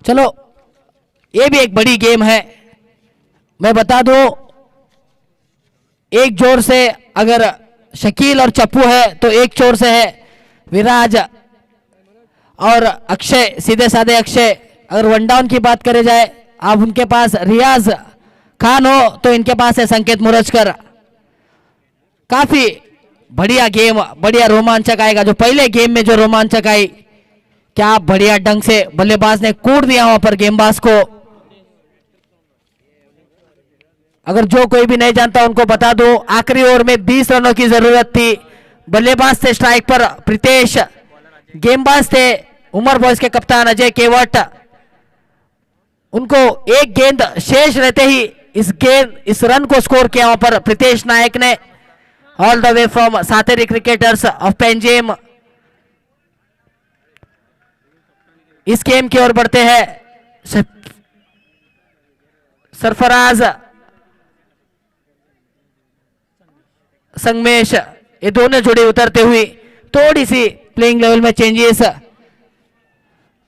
चलो ये भी एक बड़ी गेम है। मैं बता दूं, एक जोर से अगर शकील और चप्पू है तो एक जोर से है विराज और अक्षय, सीधे साधे अक्षय। अगर वन डाउन की बात करे जाए, अब उनके पास रियाज खान हो तो इनके पास है संकेत मुरजकर। काफी बढ़िया गेम, बढ़िया रोमांचक आएगा। जो पहले गेम में जो रोमांचक आई, क्या बढ़िया ढंग से बल्लेबाज ने कूट दिया वहां पर गेंदबाज को। अगर जो कोई भी नहीं जानता उनको बता दो, आखिरी ओवर में 20 रनों की जरूरत थी। बल्लेबाज थे स्ट्राइक पर प्रीतेश, गेंदबाज थे उमर बॉयज के कप्तान अजय केवट। उनको एक गेंद शेष रहते ही इस रन को स्कोर किया वहां पर प्रीतेश नायक ने, all the way from Sateri cricketers of Penjem. इस गेम की ओर बढ़ते हैं सरफराज, संगमेश, ये दोनों जोड़ी उतरते हुए थोड़ी सी प्लेइंग लेवल में चेंजेस।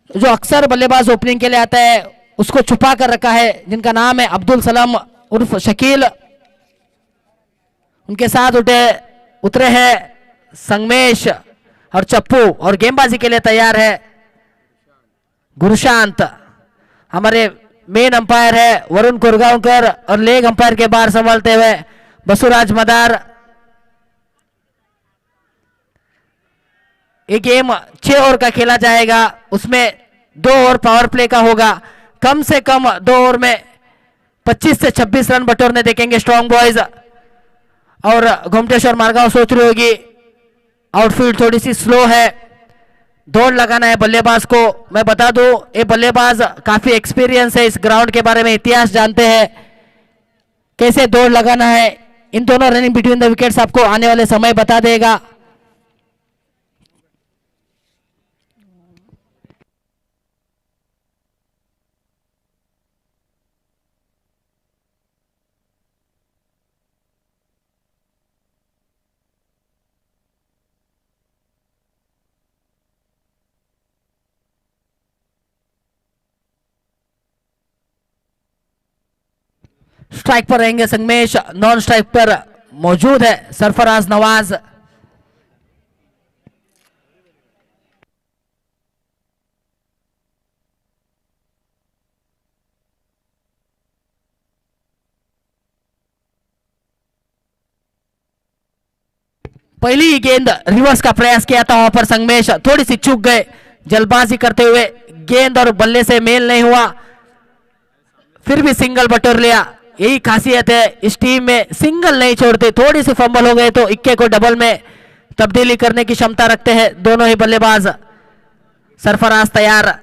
जो अक्सर बल्लेबाज ओपनिंग के लिए आता है उसको छुपा कर रखा है, जिनका नाम है अब्दुल सलाम उर्फ शकील। उनके साथ उतरे हैं संगमेश और चप्पू, और गेंदबाजी के लिए तैयार है गुरुशांत। हमारे मेन अंपायर है वरुण कुरगांवकर और लेग अंपायर के बाहर संभालते हुए बसुराज मदार। ये गेम 6 ओवर का खेला जाएगा, उसमें 2 ओवर पावर प्ले का होगा। कम से कम 2 ओवर में 25 से 26 रन बटोरने देखेंगे स्ट्रॉन्ग बॉयज। और गोमटेश्वर मारगांव सोच रही होगी आउटफील्ड थोड़ी सी स्लो है, दौड़ लगाना है बल्लेबाज को। मैं बता दूं, ये बल्लेबाज काफी एक्सपीरियंस है, इस ग्राउंड के बारे में इतिहास जानते हैं, कैसे दौड़ लगाना है। इन दोनों रनिंग बिटवीन द विकेट्स आपको आने वाले समय बता देगा। स्ट्राइक पर रहेंगे संगमेश, नॉन स्ट्राइक पर मौजूद है सरफराज नवाज। पहली ही गेंद रिवर्स का प्रयास किया था वहां पर संगमेश, थोड़ी सी चूक गए जल्दबाजी करते हुए, गेंद और बल्ले से मेल नहीं हुआ, फिर भी सिंगल बटोर लिया। यही खासियत है इस टीम में, सिंगल नहीं छोड़ते। थोड़ी सी फंबल हो गए तो इक्के को डबल में तब्दीली करने की क्षमता रखते हैं दोनों ही बल्लेबाज। सरफराज तैयार,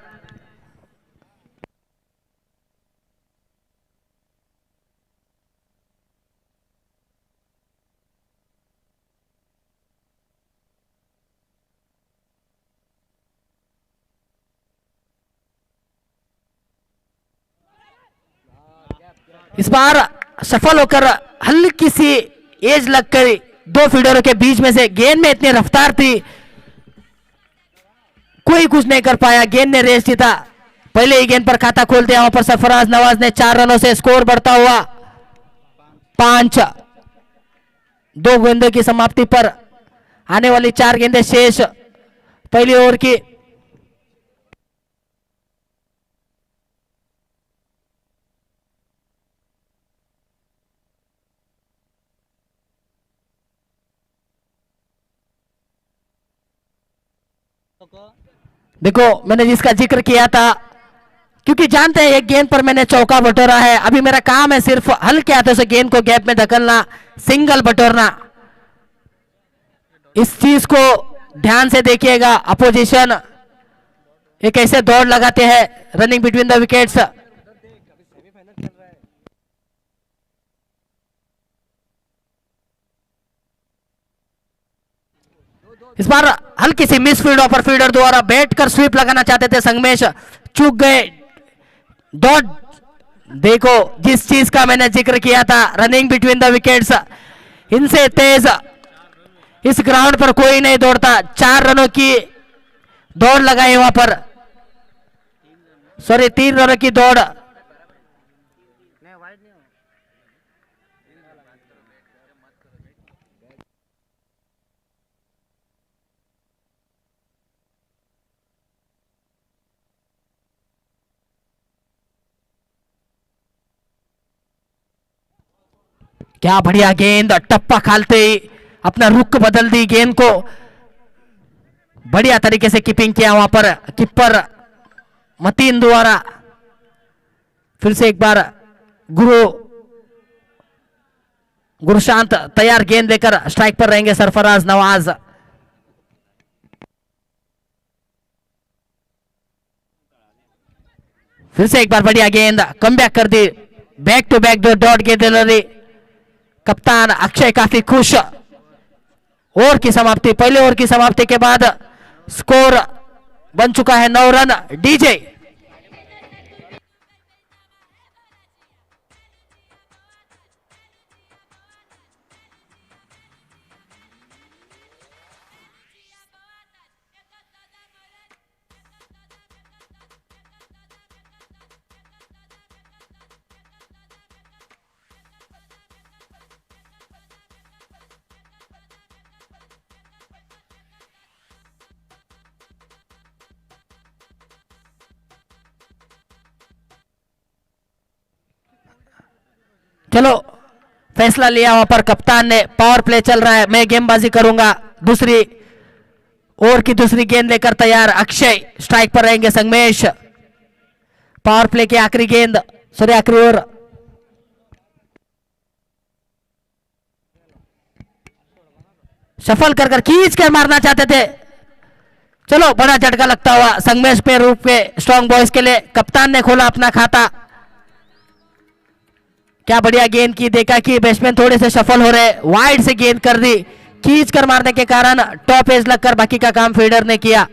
इस बार सफल होकर हल्की सी एज लगकर 2 फील्डरों के बीच में से गेंद में इतनी रफ्तार थी, कोई कुछ नहीं कर पाया। गेंद ने रेस जीता, पहले ही गेंद पर खाता खोल दिया वहां पर सरफराज नवाज ने। 4 रनों से स्कोर बढ़ता हुआ 5। 2 गेंदों की समाप्ति पर आने वाली 4 गेंदें शेष पहली ओवर की। देखो मैंने जिसका जिक्र किया था, क्योंकि जानते हैं एक गेंद पर मैंने चौका बटोरा है, अभी मेरा काम है सिर्फ हल्के हाथों से गेंद को गैप में धकेलना, सिंगल बटोरना। इस चीज को ध्यान से देखिएगा। अपोजिशन ये कैसे दौड़ लगाते हैं रनिंग बिटवीन द विकेट्स। इस बार हल्की सी मिस फील्ड ऑफर फील्डर द्वारा बैठ कर स्वीप लगाना चाहते थे संगमेश, चूक गए डॉट। देखो जिस चीज का मैंने जिक्र किया था, रनिंग बिटवीन द विकेट्स, इनसे तेज इस ग्राउंड पर कोई नहीं दौड़ता। 4 रनों की दौड़ लगाई वहां पर सॉरी 3 रनों की दौड़। क्या बढ़िया गेंद, टप्पा खालते ही अपना रुख बदल दी गेंद को, बढ़िया तरीके से कीपिंग किया वहां पर कीपर मतीन द्वारा। फिर से एक बार गुरुशांत तैयार, गेंद लेकर स्ट्राइक पर रहेंगे सरफराज नवाज। फिर से एक बार बढ़िया गेंद, कमबैक कर दी, बैक टू बैक 2 डॉट गेंद डिलीवरी। कप्तान अक्षय काफी खुश। ओवर की समाप्ति, पहले ओवर की समाप्ति के बाद स्कोर बन चुका है 9 रन। डीजे चलो फैसला लिया वहां पर कप्तान ने, पावर प्ले चल रहा है, मैं गेंदबाजी करूंगा। दूसरी ओवर की दूसरी गेंद लेकर तैयार अक्षय, स्ट्राइक पर रहेंगे संगमेश। पावर प्ले की आखिरी गेंद, सॉरी आखिरी ओवर। सफल कर खींच कर मारना चाहते थे, चलो बड़ा झटका लगता हुआ संगमेश पे रूप के स्ट्रॉन्ग बॉयज के लिए। कप्तान ने खोला अपना खाता। क्या बढ़िया गेंद की, देखा कि बैट्समैन थोड़े से सफल हो रहे, वाइड से गेंद कर दी, खींच कर मारने के कारण टॉप एज लगकर बाकी का काम फील्डर ने किया।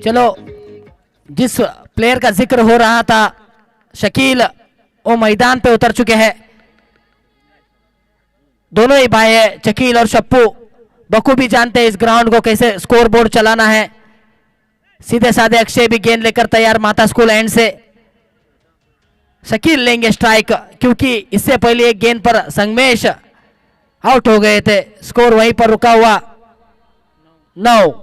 चलो जिस प्लेयर का जिक्र हो रहा था शकील, वो मैदान पे उतर चुके हैं। दोनों ही भाई है, शकील और शप्पू, बखूबी जानते हैं इस ग्राउंड को कैसे स्कोर बोर्ड चलाना है। सीधे साधे अक्षय भी गेंद लेकर तैयार माता स्कूल एंड से। शकील लेंगे स्ट्राइक, क्योंकि इससे पहले एक गेंद पर संगमेश आउट हो गए थे, स्कोर वहीं पर रुका हुआ 9।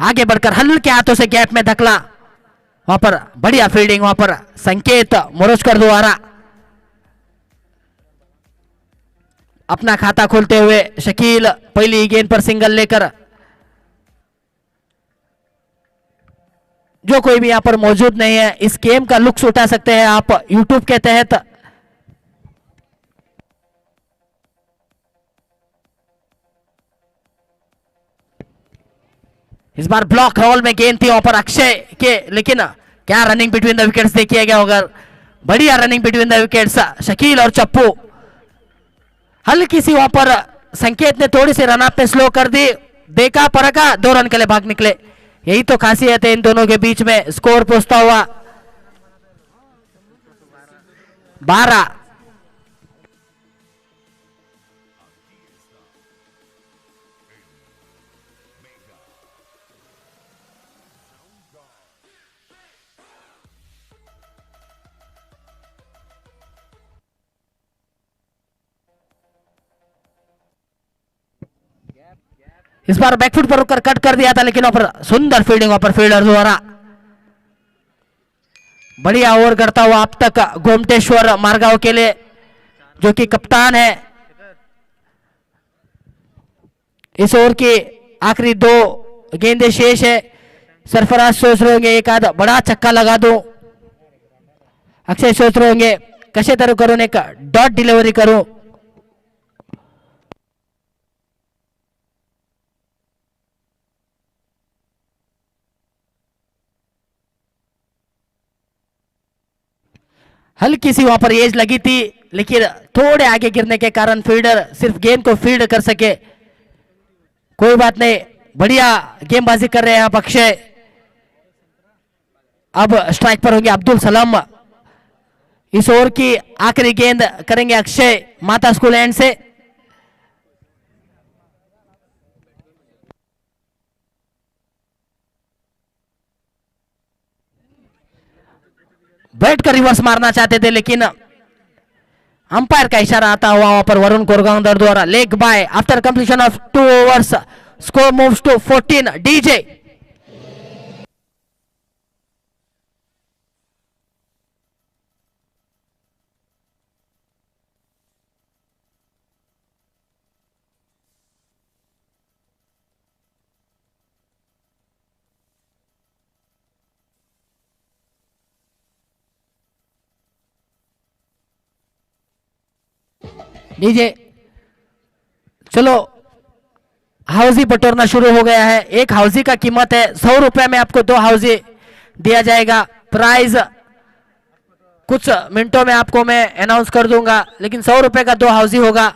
आगे बढ़कर हल्के हाथों से गैप में धकला, वहां पर बढ़िया फील्डिंग, वहां पर संकेत मोरजकर द्वारा। अपना खाता खोलते हुए शकील पहली गेंद पर सिंगल लेकर। जो कोई भी यहां पर मौजूद नहीं है, इस गेम का लुत्फ उठा सकते हैं आप यूट्यूब के तहत। इस बार ब्लॉक रोल में गेंद थी वहां पर अक्षय के, लेकिन क्या रनिंग बिटवीन द विकेट्स देखिए गया होगा, बढ़िया running between the wickets. Shakeel और चप्पू, हल्की सी वहां पर संकेत ने थोड़ी सी रन अप पे स्लो कर दी, देखा परखा 2 रन के लिए भाग निकले। यही तो खासियत है इन दोनों के बीच में। स्कोर पहुंचता हुआ 12। इस बार बैकफुट पर रुककर कट कर दिया था, लेकिन वहां पर सुंदर फील्डिंग वहां पर फील्डर द्वारा। बढ़िया ओवर करता हुआ अब तक गोमटेश्वर मारगांव के लिए, जो कि कप्तान है। इस ओवर की आखिरी 2 गेंदें शेष है। सरफराज सोच रहे होंगे एक आध बड़ा छक्का लगा दूं, अक्षय सोच रहे होंगे कसे तरी करून एक डॉट डिलिव्हरी करू. हल्की सी वहां पर एज लगी थी, लेकिन थोड़े आगे गिरने के कारण फील्डर सिर्फ गेंद को फील्ड कर सके. कोई बात नहीं, बढ़िया गेंदबाजी कर रहे हैं आप अक्षय. अब स्ट्राइक पर होंगे अब्दुल सलाम. इस ओवर की आखिरी गेंद करेंगे अक्षय माता स्कूल एंड से. बैठ कर रिवर्स मारना चाहते थे, लेकिन अंपायर का इशारा आता हुआ वहां पर वरुण कोरगांवकर द्वारा leg bye. After completion of 2 overs score moves to 14. DJ DJ चलो, हाउजी बटोरना शुरू हो गया है. एक हाउजी का कीमत है 100 रुपए में आपको 2 हाउजी दिया जाएगा. प्राइज कुछ मिनटों में आपको मैं अनाउंस कर दूंगा, लेकिन 100 रुपए का 2 हाउजी होगा.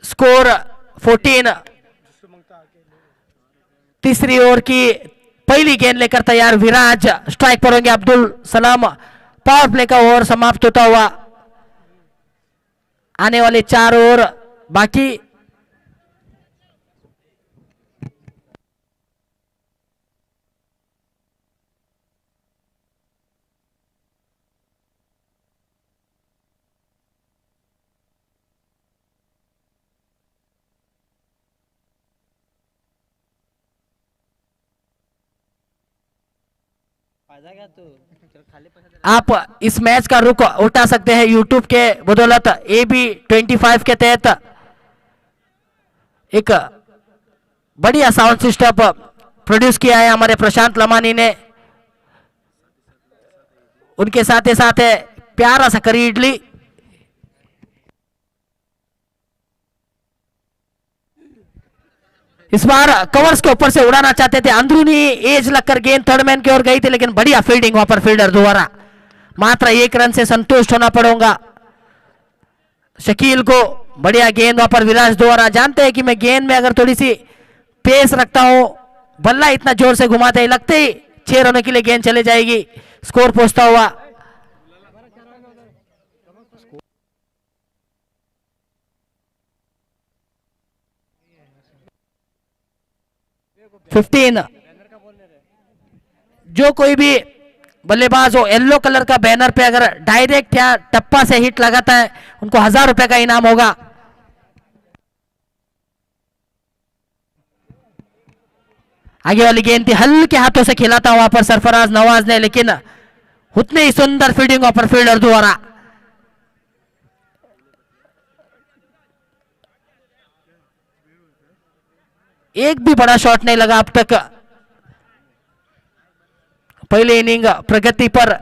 स्कोर 14. तीसरी ओवर की पहली गेंद लेकर तैयार विराज. स्ट्राइक पर होंगे अब्दुल सलाम. पावर प्ले का ओवर समाप्त होता हुआ. आने वाले 4 ओवर बाकी. आप इस मैच का रुख उठा सकते हैं यूट्यूब के बदौलत. AB25 के तहत एक बढ़िया साउंड सिस्टम प्रोड्यूस किया है हमारे प्रशांत लमानी ने. उनके साथ ही साथ है प्यारा सा करी इडली. इस बार कवर्स के ऊपर से उड़ाना चाहते थे, अंदरूनी एज लगकर गेंद थर्ड मैन की ओर गई थी, लेकिन बढ़िया फील्डिंग वहां पर फील्डर द्वारा. मात्र 1 रन से संतुष्ट होना पड़ेगा शकील को. बढ़िया गेंद वहां पर विराज द्वारा. जानते हैं कि मैं गेंद में अगर थोड़ी सी पेस रखता हूं, बल्ला इतना जोर से घुमाते ही लगते ही 6 रनों के लिए गेंद चले जाएगी. स्कोर पहुंचता हुआ 15. जो कोई भी बल्लेबाज हो येलो कलर का बैनर पे अगर डायरेक्ट या टप्पा से हिट लगाता है, उनको 1000 रुपए का इनाम होगा. आगे वाली गेंद थी, हल्के हाथों से खेला था वहां पर सरफराज नवाज ने, लेकिन उतनी ही सुंदर फील्डिंग वहां पर फील्डर द्वारा. एक भी बड़ा शॉट नहीं लगा अब तक पहले इनिंग प्रगति पर.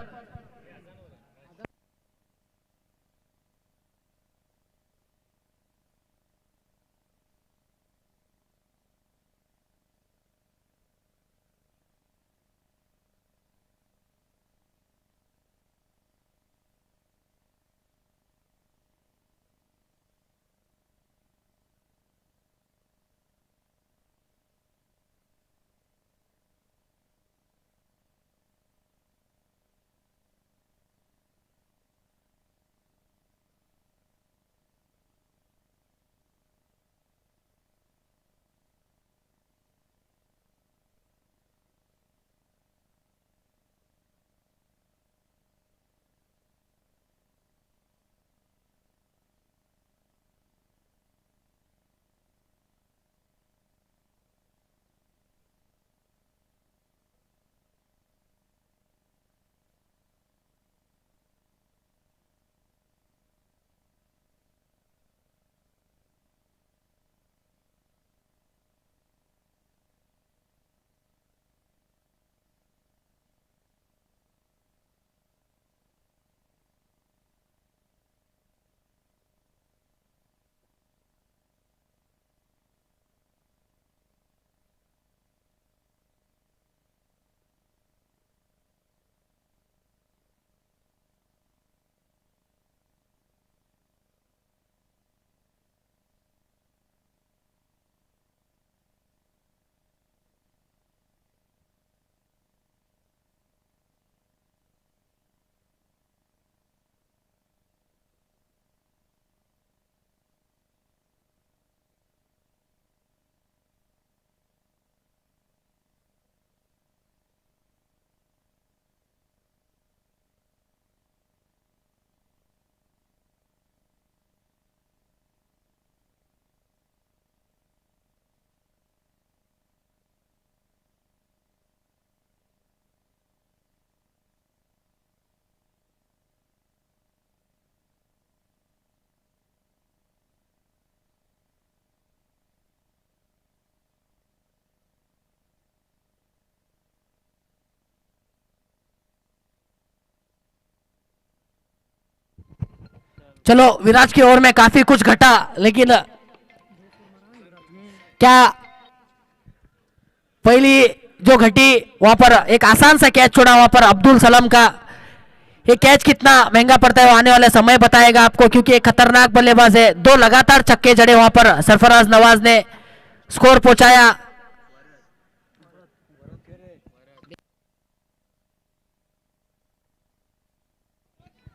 चलो विराट की ओर में काफी कुछ घटा, लेकिन क्या पहली जो घटी वहां पर एक आसान सा कैच छोड़ा वहां पर अब्दुल सलाम का। ये कैच कितना महंगा पड़ता है वो आने वाले समय बताएगा आपको, क्योंकि एक खतरनाक बल्लेबाज है। दो लगातार छक्के जड़े वहां पर सरफराज नवाज ने स्कोर पहुंचाया।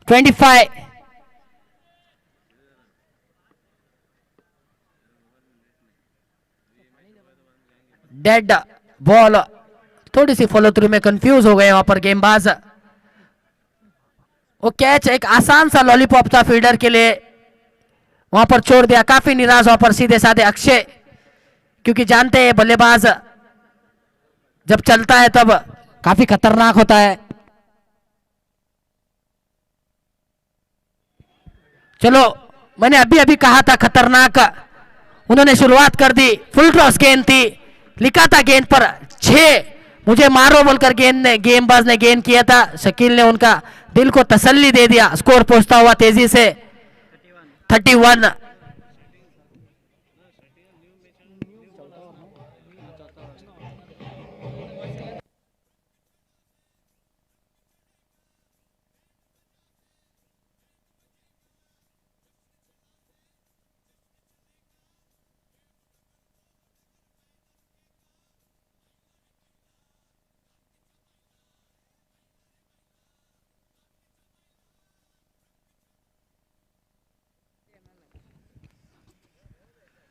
25 डेड बॉल। थोड़ी सी फॉलो थ्रू में कंफ्यूज हो गए वहां पर गेंदबाज। वो कैच एक आसान सा लॉलीपॉप था फील्डर के लिए, वहां पर छोड़ दिया। काफी निराश वहां पर सीधे साधे अक्षय, क्योंकि जानते हैं बल्लेबाज जब चलता है तब काफी खतरनाक होता है। चलो मैंने अभी अभी कहा था खतरनाक, उन्होंने शुरुआत कर दी। फुल टॉस गेंद थी, लिखा था गेंद पर 6, मुझे मारो बोलकर गेंदबाज ने गेंद किया था। शकील ने उनका दिल को तसल्ली दे दिया। स्कोर पहुंचता हुआ तेजी से 31।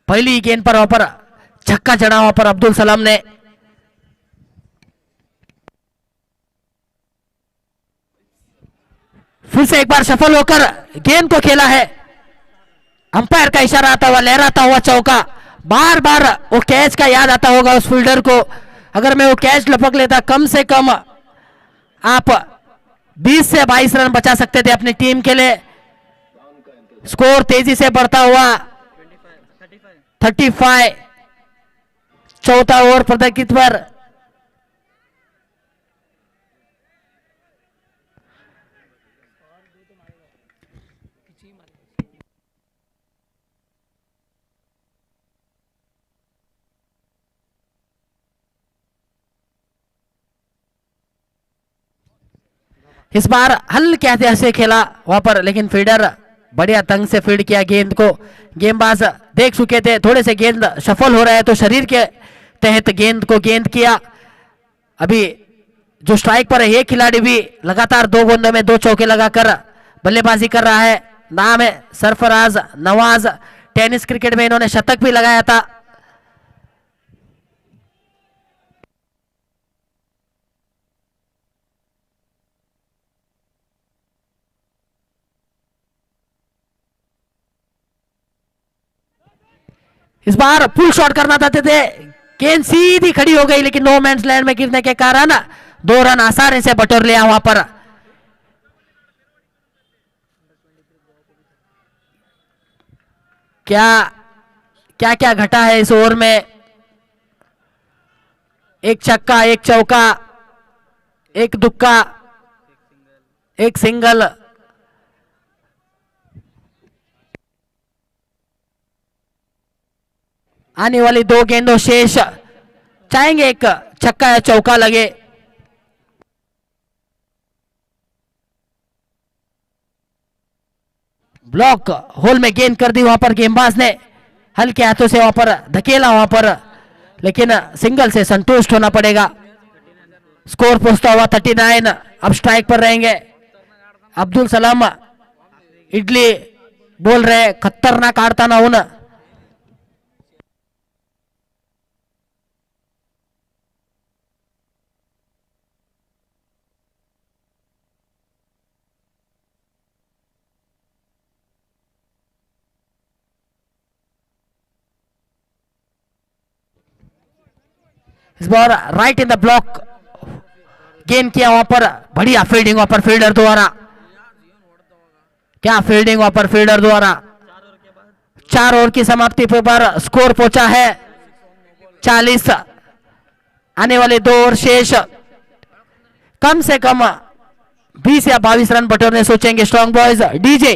पहली गेंद पर वहां पर छक्का चढ़ा वहां पर अब्दुल सलाम ने। फिर से एक बार सफल होकर गेंद को खेला है। अंपायर का इशारा आता हुआ, लहराता हुआ चौका। बार बार वो कैच का याद आता होगा उस फील्डर को। अगर मैं वो कैच लपक लेता, कम से कम आप 20 से 22 रन बचा सकते थे अपनी टीम के लिए। स्कोर तेजी से बढ़ता हुआ 35। चौथा ओवर प्रदर्शित पर इस बार हल्के हाथ से खेला वहां पर, लेकिन फील्डर बढ़िया तंग से फील्ड किया गेंद को। गेंदबाज देख चुके थे थोड़े से गेंद सफल हो रहा है, तो शरीर के तहत गेंद को गेंद किया। अभी जो स्ट्राइक पर है ये खिलाड़ी भी लगातार 2 गेंदों में 2 चौके लगाकर बल्लेबाजी कर रहा है। नाम है सरफराज नवाज। टेनिस क्रिकेट में इन्होंने शतक भी लगाया था। इस बार पुल शॉट करना चाहते थे, गेंद सीधी खड़ी हो गई, लेकिन नो मैंस लैंड में गिरने के कारण 2 रन आसानी से बटोर लिया वहां पर। क्या क्या क्या घटा है इस ओवर में। एक छक्का, एक चौका, एक दुक्का, एक सिंगल। आने वाली 2 गेंदों शेष, चाहेंगे एक छक्का या चौका लगे। ब्लॉक होल में गेंद कर दी वहां पर गेंदबाज ने। हल्के हाथों से वहां पर धकेला वहां पर, लेकिन सिंगल से संतुष्ट होना पड़ेगा। स्कोर पहुंचता हुआ 39। अब स्ट्राइक पर रहेंगे अब्दुल सलाम। इडली बोल रहे खतरनाक आड़ता ना होना। इस बार राइट इन द ब्लॉक गेंद किया वहां पर। बढ़िया फील्डिंग वहां पर फील्डर द्वारा। क्या फील्डिंग वहां पर फील्डर द्वारा। 4 ओवर की समाप्ति पर स्कोर पहुंचा है 40। आने वाले 2 ओवर शेष, कम से कम 20 या 22 रन बटोरने सोचेंगे strong boys. DJ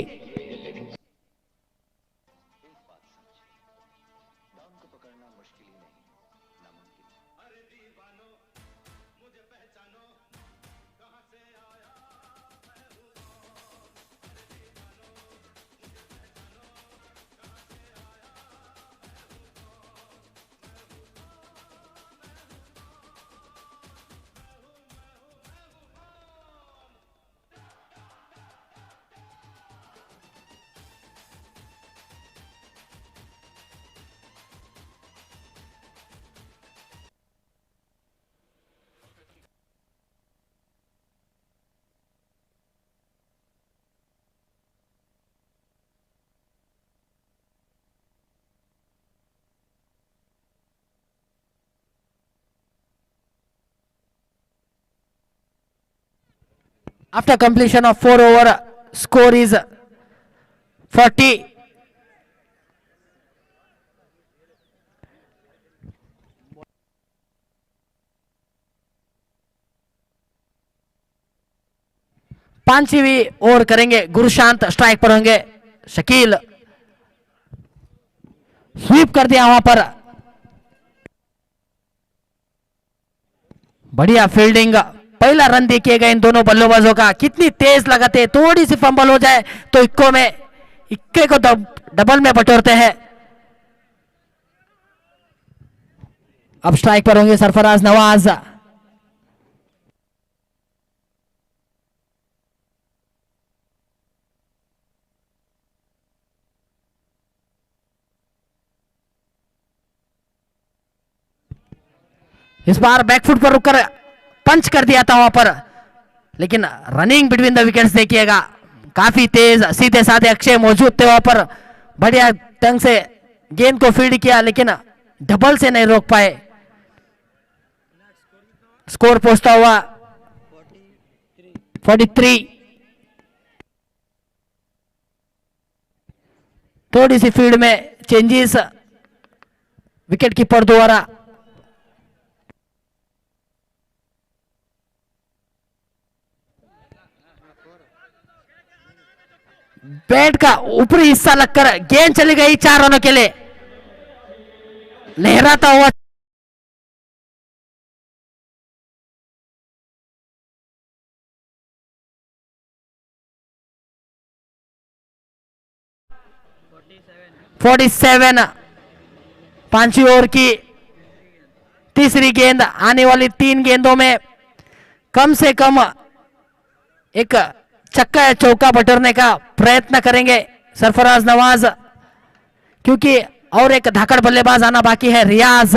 After completion of 4 over, score is 40. पांचवी ओवर करेंगे गुरुशांत, स्ट्राइक पर होंगे शकील। स्वीप कर दिया वहां पर, बढ़िया फील्डिंग। पहला रन देखिएगा इन दोनों बल्लेबाजों का, कितनी तेज लगाते, थोड़ी सी फंबल हो जाए तो इक्के को डबल में बटोरते हैं। अब स्ट्राइक पर होंगे सरफराज नवाज। इस बार बैकफुट पर रुककर पंच कर दिया था वहां पर, लेकिन रनिंग बिटवीन द विकेट्स देखिएगा, काफी तेज सीधे साधे अक्षय मौजूद थे वहां पर, बढ़िया ढंग से गेंद को फील्ड किया, लेकिन डबल से नहीं रोक पाए। स्कोर पहुंचता हुआ 43। थोड़ी सी फील्ड में चेंजेस विकेट कीपर द्वारा। बैट का ऊपरी हिस्सा लगकर गेंद चली गई 4 रनों के लिए, लहराता हुआ (47) पांचवी ओवर की तीसरी गेंद। आने वाली 3 गेंदों में कम से कम एक छक्का या चौका बटोरने का प्रयत्न करेंगे सरफराज नवाज, क्योंकि और एक धाकड़ बल्लेबाज आना बाकी है, रियाज।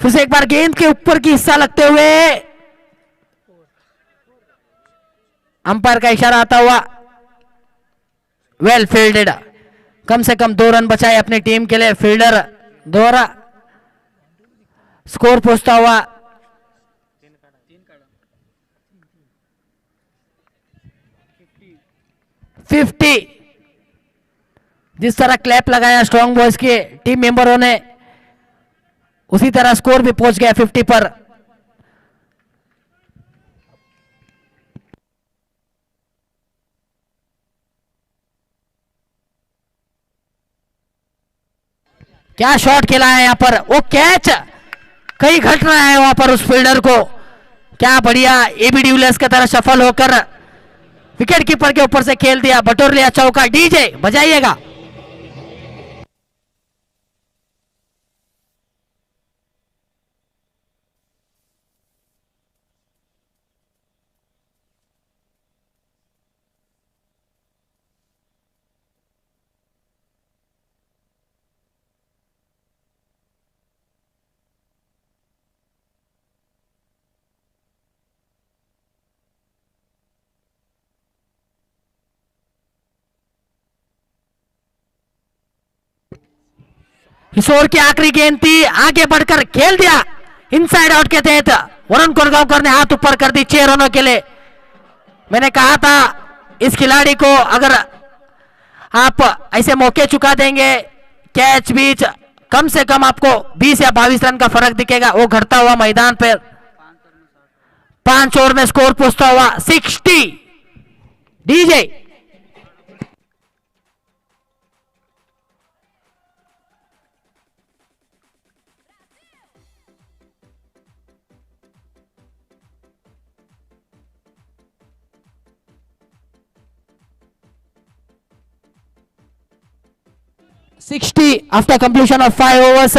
फिर से एक बार गेंद के ऊपर की हिस्सा लगते हुए अंपायर का इशारा आता हुआ वेल फील्डेड। कम से कम 2 रन बचाए अपनी टीम के लिए फील्डर द्वारा। स्कोर पहुंचता हुआ 50। जिस तरह क्लैप लगाया स्ट्रॉन्ग बॉयज के टीम मेंबरों ने, उसी तरह स्कोर भी पहुंच गया 50 पर। क्या शॉट खेला है यहां पर, वो कैच कहीं घट रहा है वहां पर उस फील्डर को। क्या बढ़िया एबी डिविलियर्स की तरह सफल होकर विकेट कीपर के ऊपर से खेल दिया, बटोर लिया चौका। डीजे बजाइएगा। किशोर की आखिरी गेंद थी, आगे बढ़कर खेल दिया इनसाइड आउट के तहत। वरुण कोरगांवकर ने हाथ ऊपर कर दी 6 रनों के लिए। मैंने कहा था इस खिलाड़ी को अगर आप ऐसे मौके चुका देंगे, कैच बीच, कम से कम आपको 20 या 22 रन का फर्क दिखेगा। वो घटता हुआ मैदान पर 5 ओवर में स्कोर पहुंचता हुआ 60। DJ (60) after completion of 5 overs।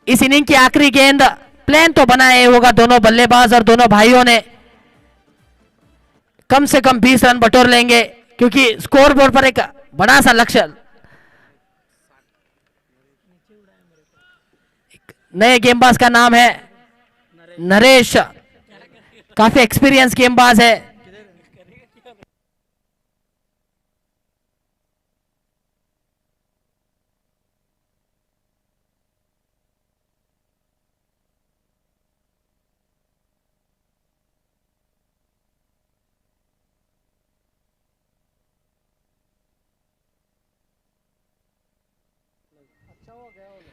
इस इनिंग की आखिरी गेंद प्लान तो बनाए होगा दोनों बल्लेबाज और दोनों भाइयों ने, कम से कम 20 रन बटोर लेंगे, क्योंकि स्कोर बोर्ड पर एक बड़ा सा लक्ष्य नए गेंदबाज का नाम है नरेश काफी एक्सपीरियंस गेमबाज है।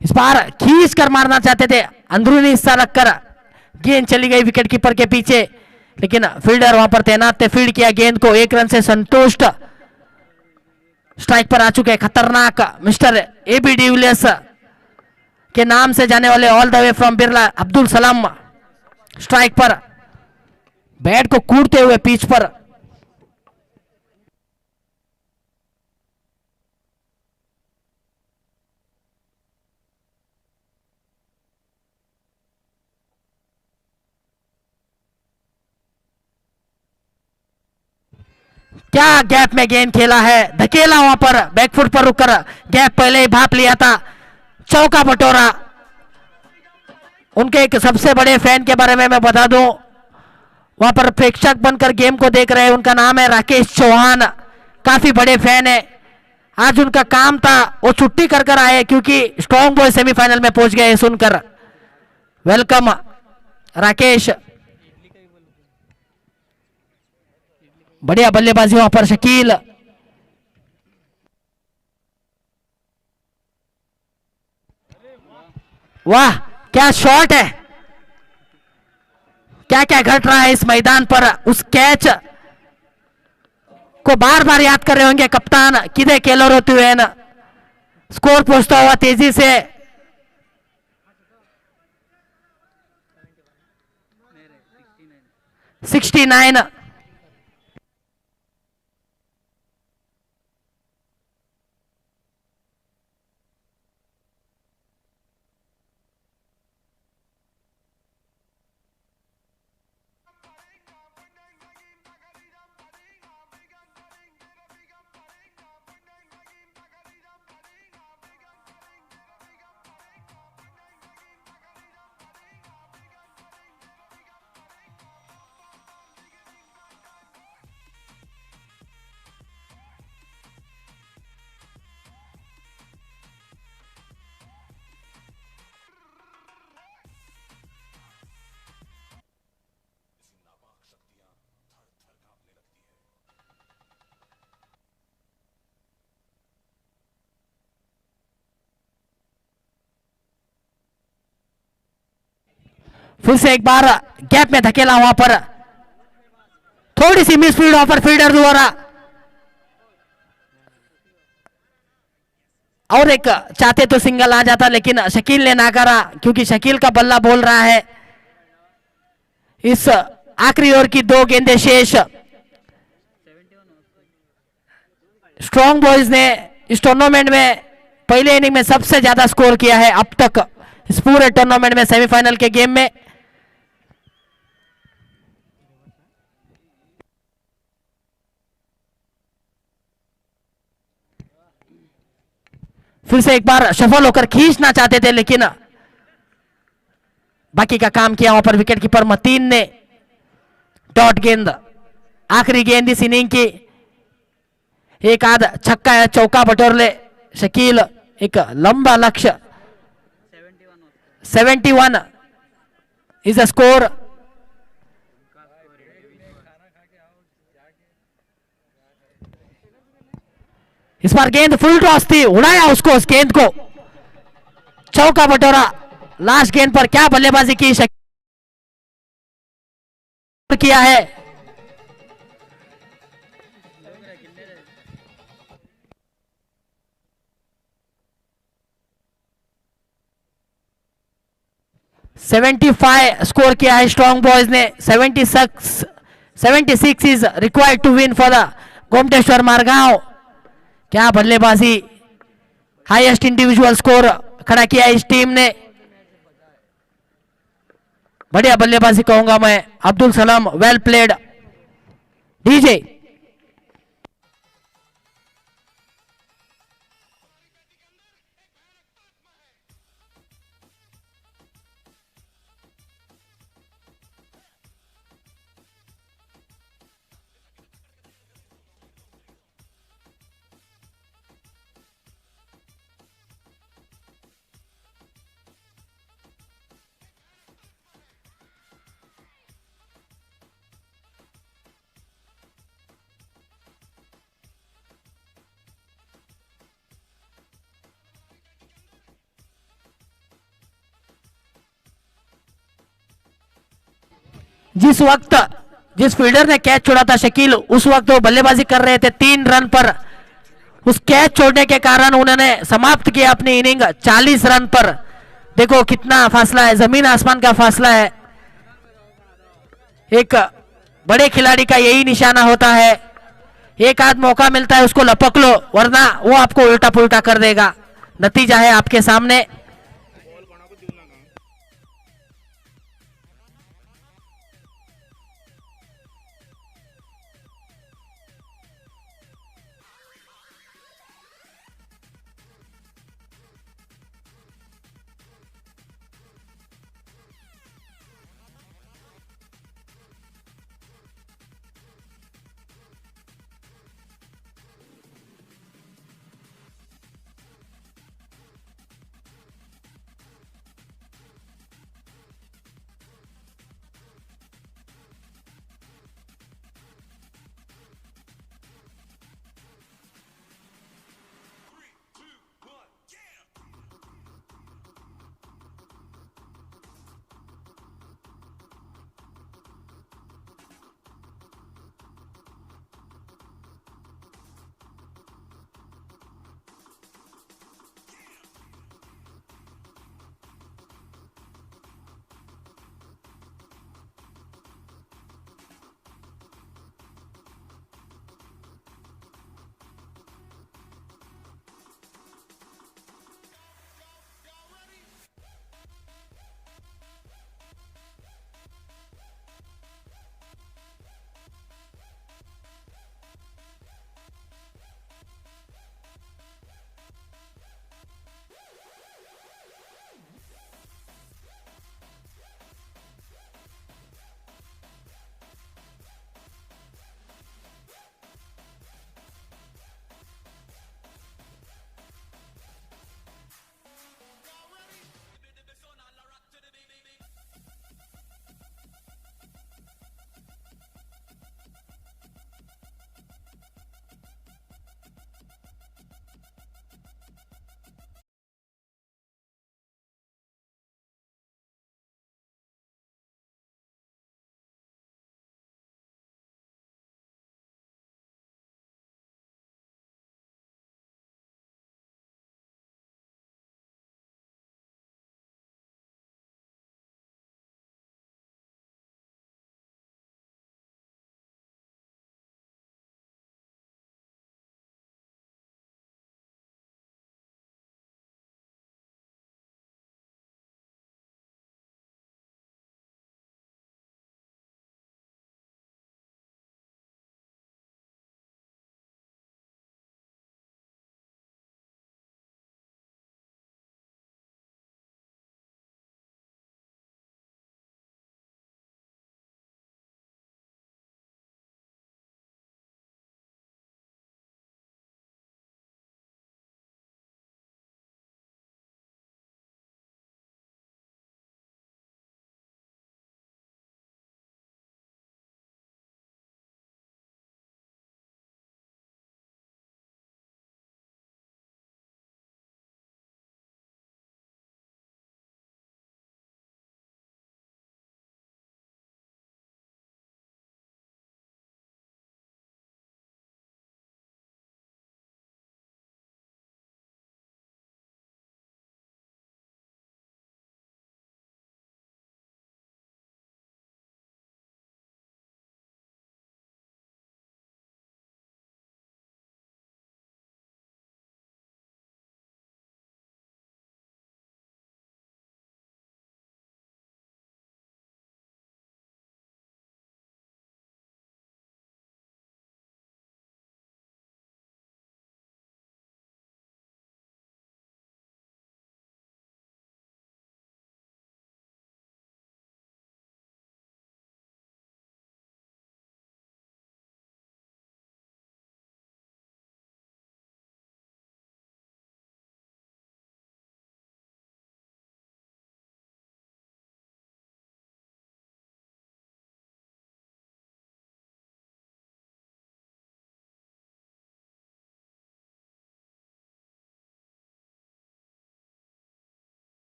इस बार खींच कर मारना चाहते थे, अंदरूनी हिस्सा रखकर गेंद चली गई विकेट कीपर के पीछे, लेकिन फील्डर वहां पर तैनात थे, फील्ड किया गेंद को, एक रन से संतुष्ट। स्ट्राइक पर आ चुके खतरनाक मिस्टर एबी डिविलियर्स के नाम से जाने वाले all the way from Birla Abdul Salam strike पर, बैट को कूदते हुए पिच पर। क्या गैप में गेंद खेला है, धकेला वहां पर बैकफुट पर रुककर, गैप पहले ही भाप लिया था, चौका बटोरा। उनके एक सबसे बड़े फैन के बारे में मैं बता दूं, वहां पर प्रेक्षक बनकर गेम को देख रहे हैं, उनका नाम है राकेश चौहान, काफी बड़े फैन है। आज उनका काम था, वो छुट्टी कर कर आए क्योंकि स्ट्रॉन्ग बॉय सेमीफाइनल में पहुंच गए सुनकर। वेलकम राकेश। बढ़िया बल्लेबाजी वहां पर शकील, वाह क्या शॉट है, क्या क्या घट रहा है इस मैदान पर। उस कैच को बार बार याद कर रहे होंगे कप्तान किदे केलर होते हुए ना, स्कोर पहुंचता हुआ तेजी से। सिक्सटी 69। फिर से एक बार गैप में धकेला वहां पर, थोड़ी सी मिस फील्ड वहां पर फील्डर द्वारा, और एक चाहते तो सिंगल आ जाता, लेकिन शकील ने नाकारा क्योंकि शकील का बल्ला बोल रहा है। इस आखिरी ओवर की 2 गेंदें शेष। स्ट्रॉन्ग बॉयज ने इस टूर्नामेंट में पहले इनिंग में सबसे ज्यादा स्कोर किया है अब तक इस पूरे टूर्नामेंट में, सेमीफाइनल के गेम में। फिर से एक बार सफल होकर खींचना चाहते थे, लेकिन बाकी का काम किया वहां पर विकेट कीपर मतीन ने। डॉट गेंद, आखिरी गेंद इस इनिंग की, एक आध छक्का या चौका बटोर ले शकील, एक लंबा लक्ष्य। 71 इज अ स्कोर। इस बार गेंद फुल टॉस थी, उड़ाया उसको, उस गेंद को, चौका बटोरा। लास्ट गेंद पर क्या बल्लेबाजी की किया है। सेवेंटी 75 स्कोर किया है स्ट्रॉन्ग बॉयज ने। 76 is required to win for the Gomteshwar Margao. क्या बल्लेबाजी, हाईएस्ट इंडिविजुअल स्कोर खड़ा किया इस टीम ने। बढ़िया बल्लेबाजी कहूंगा मैं, Abdul Salam, well played. DJ जिस वक्त जिस फील्डर ने कैच छोड़ा था शकील, उस वक्त वो बल्लेबाजी कर रहे थे 3 रन पर। उस कैच छोड़ने के कारण उन्होंने समाप्त किया अपनी इनिंग 40 रन पर। देखो कितना फासला है, जमीन आसमान का फासला है। एक बड़े खिलाड़ी का यही निशाना होता है, एक आध मौका मिलता है उसको लपक लो, वरना वो आपको उल्टा पुल्टा कर देगा। नतीजा है आपके सामने।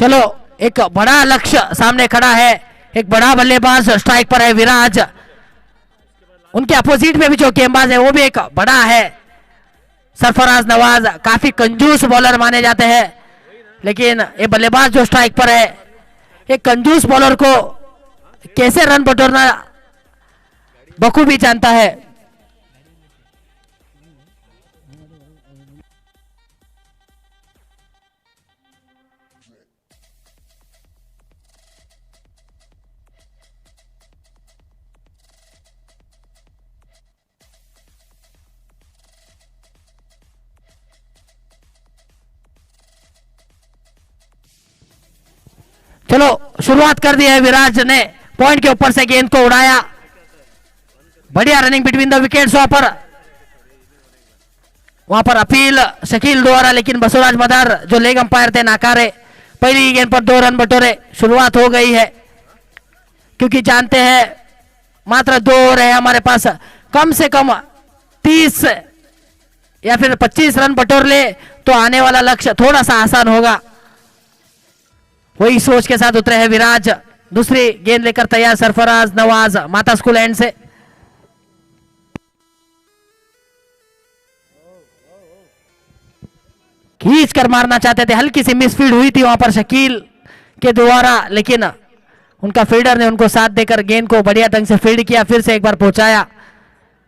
चलो एक बड़ा लक्ष्य सामने खड़ा है, एक बड़ा बल्लेबाज स्ट्राइक पर है विराज, उनके अपोजिट में भी जो गेंदबाज है वो भी एक बड़ा है सरफराज नवाज, काफी कंजूस बॉलर माने जाते हैं, लेकिन ये बल्लेबाज जो स्ट्राइक पर है एक कंजूस बॉलर को कैसे रन बटोरना बखूबी जानता है। चलो शुरुआत कर दी है, विराज ने पॉइंट के ऊपर से गेंद को उड़ाया, बढ़िया रनिंग बिटवीन द विकेट्स वहां पर अपील शकील द्वारा, लेकिन बसवराज मदार जो लेग अंपायर थे नाकारे। पहली गेंद पर 2 रन बटोरे, शुरुआत हो गई है क्योंकि जानते हैं मात्र 2 ओवर है हमारे पास, कम से कम 30 या फिर 25 रन बटोर ले तो आने वाला लक्ष्य थोड़ा सा आसान होगा। वही सोच के साथ उतरे हैं विराज, दूसरी गेंद लेकर तैयार सरफराज नवाज माता स्कूल एंड से। खींच कर मारना चाहते थे, हल्की सी मिसफील्ड हुई थी वहां पर शकील के द्वारा, लेकिन उनका फील्डर ने उनको साथ देकर गेंद को बढ़िया ढंग से फील्ड किया, फिर से एक बार पहुंचाया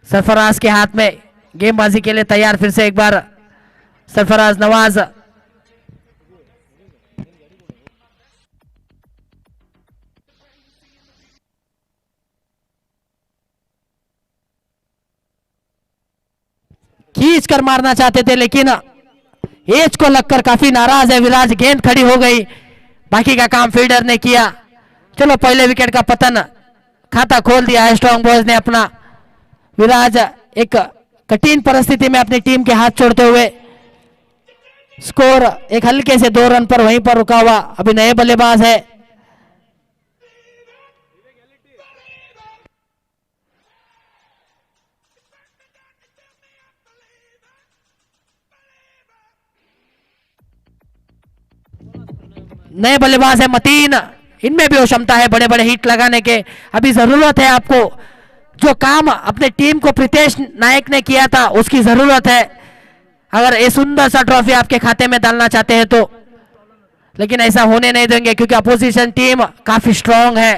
सरफराज के हाथ में। गेंदबाजी के लिए तैयार फिर से एक बार सरफराज नवाज। खींच कर मारना चाहते थे लेकिन एज को लगकर काफी नाराज है विराज, गेंद खड़ी हो गई, बाकी का काम फील्डर ने किया। चलो पहले विकेट का पतन खाता खोल दिया है स्ट्रांग बॉयज ने अपना। विराज एक कठिन परिस्थिति में अपनी टीम के हाथ छोड़ते हुए स्कोर एक हल्के से 2 रन पर वहीं पर रुका हुआ। अभी नए बल्लेबाज है, नए बल्लेबाज है मतीन, इनमें भी वो क्षमता है बड़े बड़े हिट लगाने के। अभी जरूरत है आपको, जो काम अपने टीम को प्रीतेश नायक ने किया था उसकी जरूरत है, अगर ये सुंदर सा ट्रॉफी आपके खाते में डालना चाहते हैं तो। लेकिन ऐसा होने नहीं देंगे क्योंकि अपोजिशन टीम काफी स्ट्रांग है,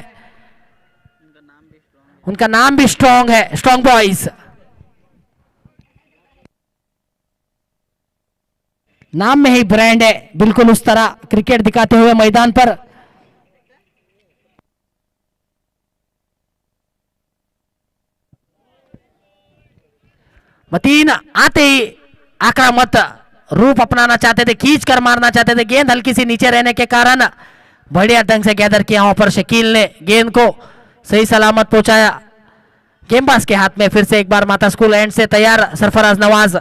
उनका नाम भी स्ट्रांग है, स्ट्रांग बॉयज। नाम में ही ब्रांड है, बिल्कुल उस तरह क्रिकेट दिखाते हुए मैदान पर। मतीन आते ही आक्रामक रूप अपनाना चाहते थे, खींच कर मारना चाहते थे, गेंद हल्की सी नीचे रहने के कारण बढ़िया ढंग से गैदर किया वहां पर शकील ने, गेंद को सही सलामत पहुंचाया। गेंदबाज के हाथ में फिर से एक बार माता स्कूल एंड से तैयार सरफराज नवाज।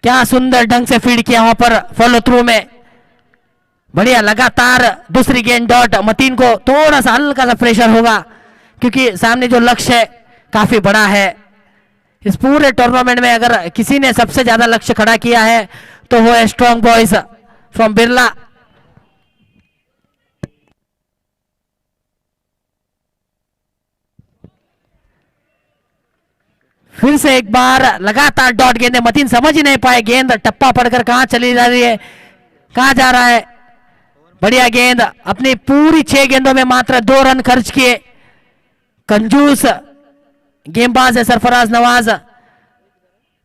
क्या सुंदर ढंग से फीड किया वहां पर फॉलो थ्रू में, बढ़िया लगातार दूसरी गेंद डॉट। मतीन को थोड़ा सा हल्का सा प्रेशर होगा क्योंकि सामने जो लक्ष्य है काफी बड़ा है। इस पूरे टूर्नामेंट में अगर किसी ने सबसे ज्यादा लक्ष्य खड़ा किया है तो वो है स्ट्रांग बॉयज फ्रॉम बिरला। फिर से एक बार लगातार डॉट गेंद, मतीन समझ ही नहीं पाए गेंद टप्पा पड़कर कहां चली जा रही है, कहां जा रहा है। बढ़िया गेंद, अपनी पूरी 6 गेंदों में मात्र 2 रन खर्च किए, कंजूस गेंदबाज है सरफराज नवाज।